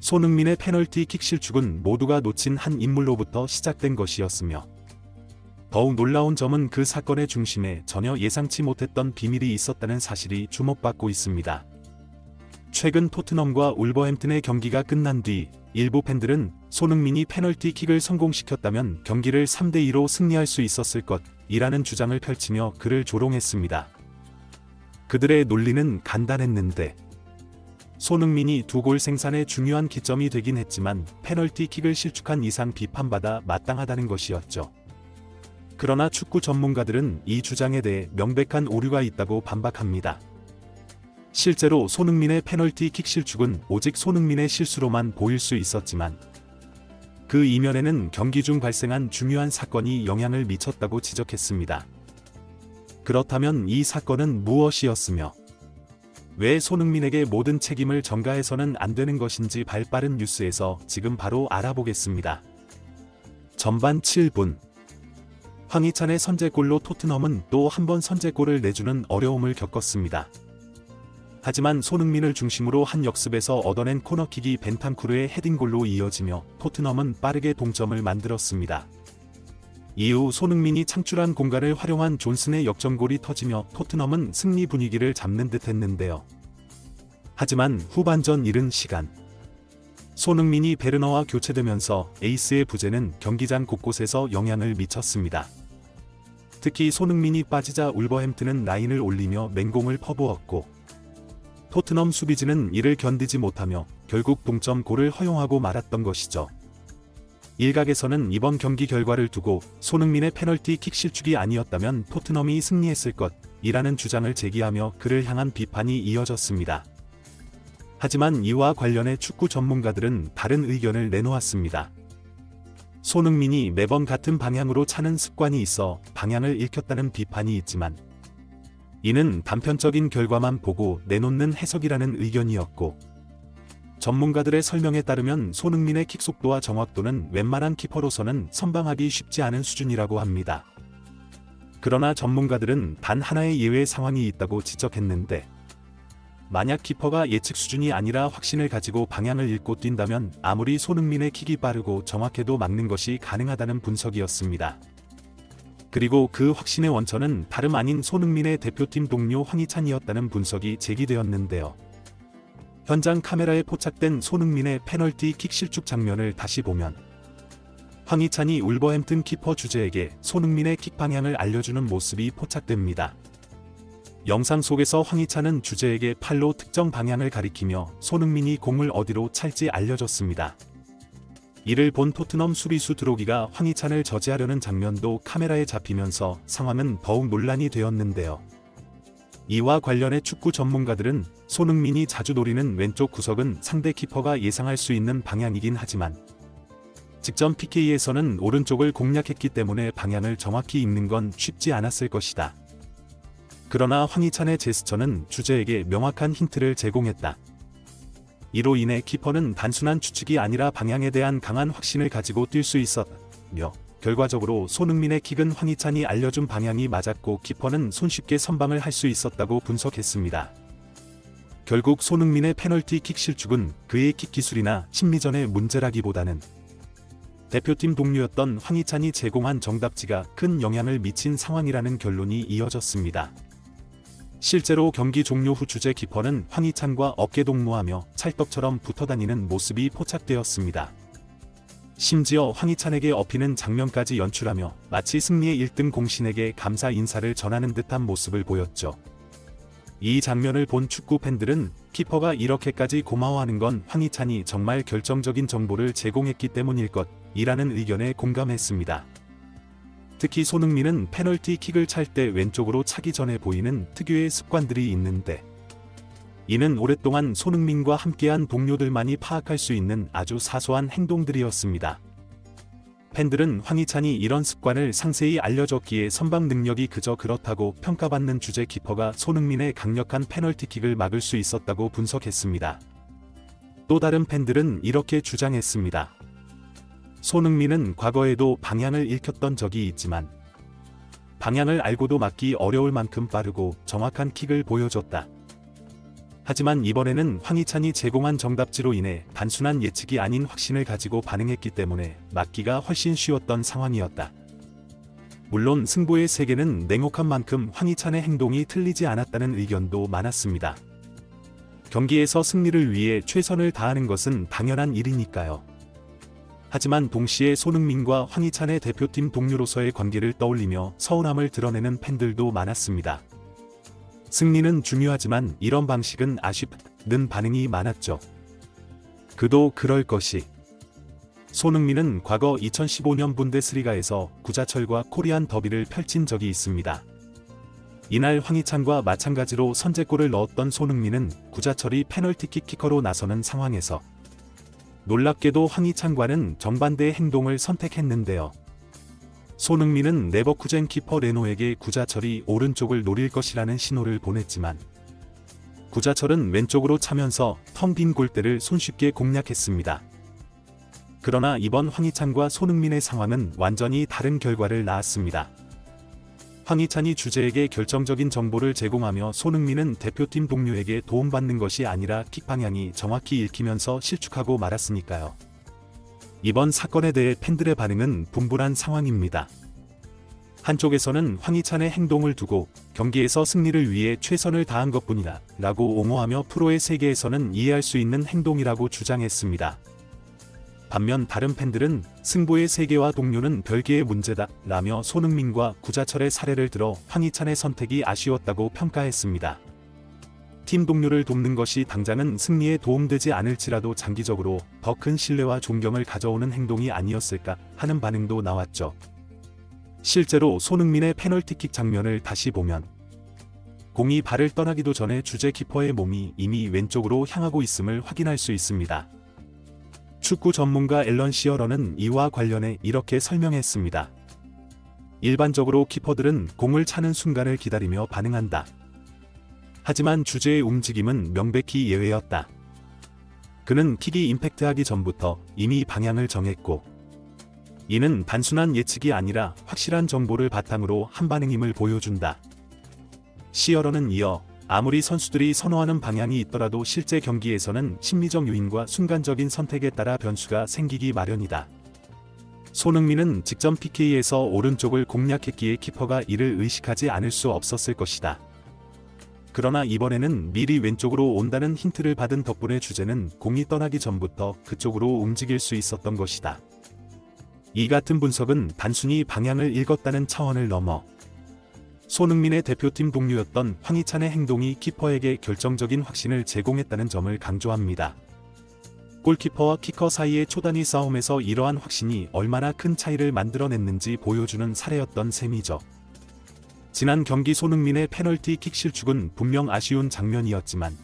손흥민의 페널티킥 실축은 모두가 놓친 한 인물로부터 시작된 것이었으며, 더욱 놀라운 점은 그 사건의 중심에 전혀 예상치 못했던 비밀이 있었다는 사실이 주목받고 있습니다. 최근 토트넘과 울버햄튼의 경기가 끝난 뒤 일부 팬들은 손흥민이 페널티킥을 성공시켰다면 경기를 3대2로 승리할 수 있었을 것이라는 주장을 펼치며 그를 조롱했습니다. 그들의 논리는 간단했는데, 손흥민이 두 골 생산에 중요한 기점이 되긴 했지만 페널티킥을 실축한 이상 비판받아 마땅하다는 것이었죠. 그러나 축구 전문가들은 이 주장에 대해 명백한 오류가 있다고 반박합니다. 실제로 손흥민의 페널티킥 실축은 오직 손흥민의 실수로만 보일 수 있었지만, 그 이면에는 경기 중 발생한 중요한 사건이 영향을 미쳤다고 지적했습니다. 그렇다면 이 사건은 무엇이었으며, 왜 손흥민에게 모든 책임을 전가해서는 안 되는 것인지 발빠른 뉴스에서 지금 바로 알아보겠습니다. 전반 7분. 황희찬의 선제골로 토트넘은 또 한 번 선제골을 내주는 어려움을 겪었습니다. 하지만 손흥민을 중심으로 한 역습에서 얻어낸 코너킥이 벤탄쿠르의 헤딩골로 이어지며 토트넘은 빠르게 동점을 만들었습니다. 이후 손흥민이 창출한 공간을 활용한 존슨의 역전골이 터지며 토트넘은 승리 분위기를 잡는 듯 했는데요. 하지만 후반전 이른 시간, 손흥민이 베르너와 교체되면서 에이스의 부재는 경기장 곳곳에서 영향을 미쳤습니다. 특히 손흥민이 빠지자 울버햄튼은 라인을 올리며 맹공을 퍼부었고, 토트넘 수비진은 이를 견디지 못하며 결국 동점골을 허용하고 말았던 것이죠. 일각에서는 이번 경기 결과를 두고 손흥민의 페널티킥 실축이 아니었다면 토트넘이 승리했을 것이라는 주장을 제기하며 그를 향한 비판이 이어졌습니다. 하지만 이와 관련해 축구 전문가들은 다른 의견을 내놓았습니다. 손흥민이 매번 같은 방향으로 차는 습관이 있어 방향을 잃혔다는 비판이 있지만, 이는 단편적인 결과만 보고 내놓는 해석이라는 의견이었고, 전문가들의 설명에 따르면 손흥민의 킥 속도와 정확도는 웬만한 키퍼로서는 선방하기 쉽지 않은 수준이라고 합니다. 그러나 전문가들은 단 하나의 예외 상황이 있다고 지적했는데, 만약 키퍼가 예측 수준이 아니라 확신을 가지고 방향을 잃고 뛴다면 아무리 손흥민의 킥이 빠르고 정확해도 막는 것이 가능하다는 분석이었습니다. 그리고 그 확신의 원천은 다름 아닌 손흥민의 대표팀 동료 황희찬이었다는 분석이 제기되었는데요. 현장 카메라에 포착된 손흥민의 페널티킥 실축 장면을 다시 보면, 황희찬이 울버햄튼 키퍼 주제에게 손흥민의 킥 방향을 알려주는 모습이 포착됩니다. 영상 속에서 황희찬은 주제에게 팔로 특정 방향을 가리키며 손흥민이 공을 어디로 찰지 알려줬습니다. 이를 본 토트넘 수비수 드로기가 황희찬을 저지하려는 장면도 카메라에 잡히면서 상황은 더욱 논란이 되었는데요. 이와 관련해 축구 전문가들은 손흥민이 자주 노리는 왼쪽 구석은 상대 키퍼가 예상할 수 있는 방향이긴 하지만, 직전 PK에서는 오른쪽을 공략했기 때문에 방향을 정확히 읽는 건 쉽지 않았을 것이다. 그러나 황희찬의 제스처는 주제에게 명확한 힌트를 제공했다. 이로 인해 키퍼는 단순한 추측이 아니라 방향에 대한 강한 확신을 가지고 뛸 수 있었며, 결과적으로 손흥민의 킥은 황희찬이 알려준 방향이 맞았고 키퍼는 손쉽게 선방을 할 수 있었다고 분석했습니다. 결국 손흥민의 페널티킥 실축은 그의 킥 기술이나 심리전의 문제라기보다는 대표팀 동료였던 황희찬이 제공한 정답지가 큰 영향을 미친 상황이라는 결론이 이어졌습니다. 실제로 경기 종료 후 주제 키퍼는 황희찬과 어깨 동무하며 찰떡처럼 붙어다니는 모습이 포착되었습니다. 심지어 황희찬에게 업히는 장면까지 연출하며 마치 승리의 1등 공신에게 감사 인사를 전하는 듯한 모습을 보였죠. 이 장면을 본 축구 팬들은 키퍼가 이렇게까지 고마워하는 건 황희찬이 정말 결정적인 정보를 제공했기 때문일 것이라는 의견에 공감했습니다. 특히 손흥민은 페널티킥을 찰 때 왼쪽으로 차기 전에 보이는 특유의 습관들이 있는데, 이는 오랫동안 손흥민과 함께한 동료들만이 파악할 수 있는 아주 사소한 행동들이었습니다. 팬들은 황희찬이 이런 습관을 상세히 알려줬기에 선방 능력이 그저 그렇다고 평가받는 주제 키퍼가 손흥민의 강력한 페널티킥을 막을 수 있었다고 분석했습니다. 또 다른 팬들은 이렇게 주장했습니다. 손흥민은 과거에도 방향을 읽혔던 적이 있지만, 방향을 알고도 막기 어려울 만큼 빠르고 정확한 킥을 보여줬다. 하지만 이번에는 황희찬이 제공한 정답지로 인해 단순한 예측이 아닌 확신을 가지고 반응했기 때문에 막기가 훨씬 쉬웠던 상황이었다. 물론 승부의 세계는 냉혹한 만큼 황희찬의 행동이 틀리지 않았다는 의견도 많았습니다. 경기에서 승리를 위해 최선을 다하는 것은 당연한 일이니까요. 하지만 동시에 손흥민과 황희찬의 대표팀 동료로서의 관계를 떠올리며 서운함을 드러내는 팬들도 많았습니다. 승리는 중요하지만 이런 방식은 아쉽다는 반응이 많았죠. 그도 그럴 것이. 손흥민은 과거 2015년 분데스리가에서 구자철과 코리안 더비를 펼친 적이 있습니다. 이날 황희찬과 마찬가지로 선제골을 넣었던 손흥민은 구자철이 페널티킥 키커로 나서는 상황에서 놀랍게도 황희찬과는 정반대의 행동을 선택했는데요. 손흥민은 레버쿠젠 키퍼 레노에게 구자철이 오른쪽을 노릴 것이라는 신호를 보냈지만 구자철은 왼쪽으로 차면서 텅 빈 골대를 손쉽게 공략했습니다. 그러나 이번 황희찬과 손흥민의 상황은 완전히 다른 결과를 낳았습니다. 황희찬이 주재에게 결정적인 정보를 제공하며 손흥민은 대표팀 동료에게 도움받는 것이 아니라 킥 방향이 정확히 읽히면서 실축하고 말았으니까요. 이번 사건에 대해 팬들의 반응은 분분한 상황입니다. 한쪽에서는 황희찬의 행동을 두고 경기에서 승리를 위해 최선을 다한 것뿐이다 라고 옹호하며 프로의 세계에서는 이해할 수 있는 행동이라고 주장했습니다. 반면 다른 팬들은 승부의 세계와 동료는 별개의 문제다 라며 손흥민과 구자철의 사례를 들어 황희찬의 선택이 아쉬웠다고 평가했습니다. 팀 동료를 돕는 것이 당장은 승리에 도움되지 않을지라도 장기적으로 더 큰 신뢰와 존경을 가져오는 행동이 아니었을까 하는 반응도 나왔죠. 실제로 손흥민의 페널티킥 장면을 다시 보면 공이 발을 떠나기도 전에 주재 키퍼의 몸이 이미 왼쪽으로 향하고 있음을 확인할 수 있습니다. 축구 전문가 앨런 시어러는 이와 관련해 이렇게 설명했습니다. 일반적으로 키퍼들은 공을 차는 순간을 기다리며 반응한다. 하지만 주재의 움직임은 명백히 예외였다. 그는 킥이 임팩트하기 전부터 이미 방향을 정했고 이는 단순한 예측이 아니라 확실한 정보를 바탕으로 한 반응임을 보여준다. 시어러는 이어 아무리 선수들이 선호하는 방향이 있더라도 실제 경기에서는 심리적 요인과 순간적인 선택에 따라 변수가 생기기 마련이다. 손흥민은 직전 PK에서 오른쪽을 공략했기에 키퍼가 이를 의식하지 않을 수 없었을 것이다. 그러나 이번에는 미리 왼쪽으로 온다는 힌트를 받은 덕분에 주재는 공이 떠나기 전부터 그쪽으로 움직일 수 있었던 것이다. 이 같은 분석은 단순히 방향을 읽었다는 차원을 넘어 손흥민의 대표팀 동료였던 황희찬의 행동이 키퍼에게 결정적인 확신을 제공했다는 점을 강조합니다. 골키퍼와 키커 사이의 초단위 싸움에서 이러한 확신이 얼마나 큰 차이를 만들어냈는지 보여주는 사례였던 셈이죠. 지난 경기 손흥민의 페널티 킥 실축은 분명 아쉬운 장면이었지만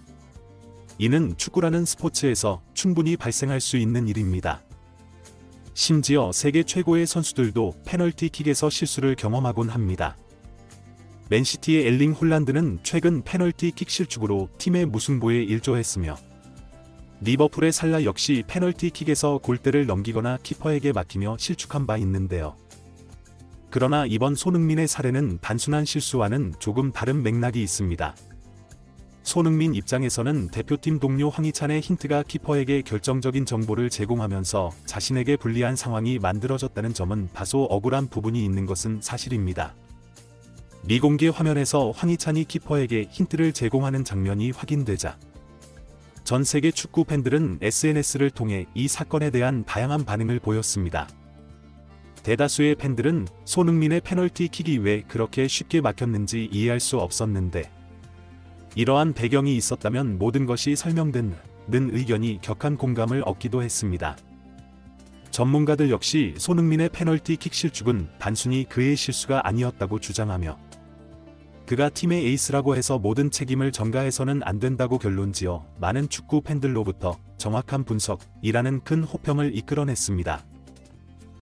이는 축구라는 스포츠에서 충분히 발생할 수 있는 일입니다. 심지어 세계 최고의 선수들도 페널티 킥에서 실수를 경험하곤 합니다. 맨시티의 엘링 홀란드는 최근 페널티 킥 실축으로 팀의 무승부에 일조했으며 리버풀의 살라 역시 페널티 킥에서 골대를 넘기거나 키퍼에게 막히며 실축한 바 있는데요. 그러나 이번 손흥민의 사례는 단순한 실수와는 조금 다른 맥락이 있습니다. 손흥민 입장에서는 대표팀 동료 황희찬의 힌트가 키퍼에게 결정적인 정보를 제공하면서 자신에게 불리한 상황이 만들어졌다는 점은 다소 억울한 부분이 있는 것은 사실입니다. 미공개 화면에서 황희찬이 키퍼에게 힌트를 제공하는 장면이 확인되자 전 세계 축구 팬들은 SNS를 통해 이 사건에 대한 다양한 반응을 보였습니다. 대다수의 팬들은 손흥민의 페널티 킥이 왜 그렇게 쉽게 막혔는지 이해할 수 없었는데 이러한 배경이 있었다면 모든 것이 설명된다는 의견이 격한 공감을 얻기도 했습니다. 전문가들 역시 손흥민의 페널티 킥 실축은 단순히 그의 실수가 아니었다고 주장하며 그가 팀의 에이스라고 해서 모든 책임을 전가해서는 안 된다고 결론지어 많은 축구 팬들로부터 정확한 분석이라는 큰 호평을 이끌어냈습니다.